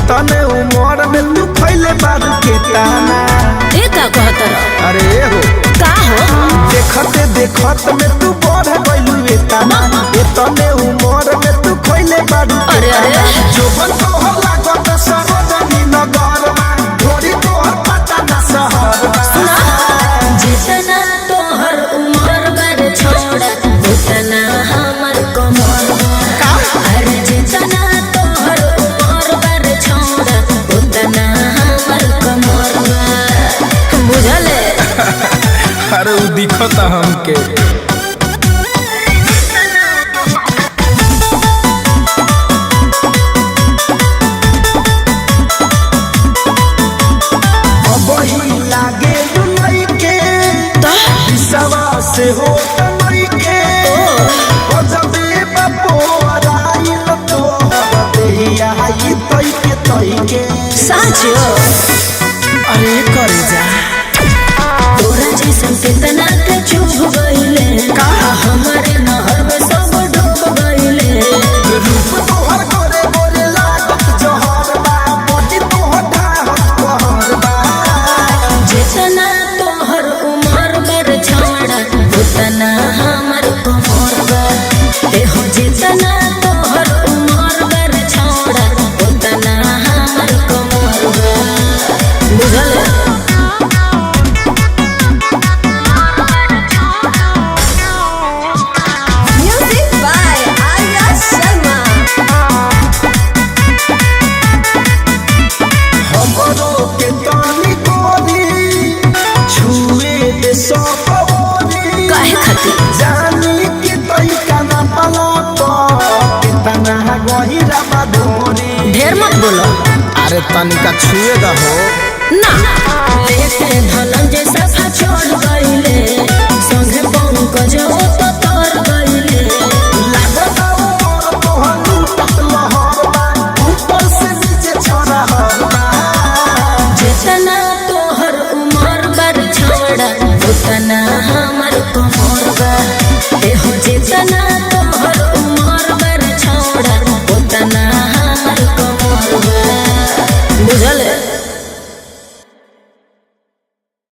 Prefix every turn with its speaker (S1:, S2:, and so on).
S1: तने उमर में तू खइले बारू के ताना।
S2: ए का कहत रह?
S1: अरे हो
S2: का हो?
S1: देखते देखत में तू बढ़ गइलू ए ताना। ए तने उमर में तू खइले बारू के ताना। जोबन तोहर लागत सरोजनी नगर ढोरी तोहर पता ना शहर।
S2: सुना जितना तोहर उमर बर छोड़ा उतना हमर कमर। अरे जितना तोहर उमर बर छोड़ा उतना हमर कमर। बुझले?
S1: अरे उ दिखता हमके। लागे दुलई के विसवा से हो तमई के ओ जबे बपोराइल तो देहिया ई तई के
S2: साचो
S1: अरे करे जा
S2: तोरा जैसन कितना के चुभ गइले का हमारे नहर में सब डूब गइले।
S1: रूप तोहर करे गोरे लागत जहर बा मोती तोहर ढाहत कहर बा।
S2: जितना तोहर उमर बर छोड़ा उतना हमर कमर बा। एहो जितना तोहर उमर बर छोड़ा उतना हमर कमर बा। बुझले?
S3: Music by Arya Sharma.
S1: हमरो के तानी कोनी छुए दे सपवनी।
S2: काहे खातिर?
S1: जानी कि तई काना पला तो कितना गहिरा बाधोनी।
S2: ढेर मत बोलो।
S1: अरे तनिका छुए दा हो
S2: ना लेके धलन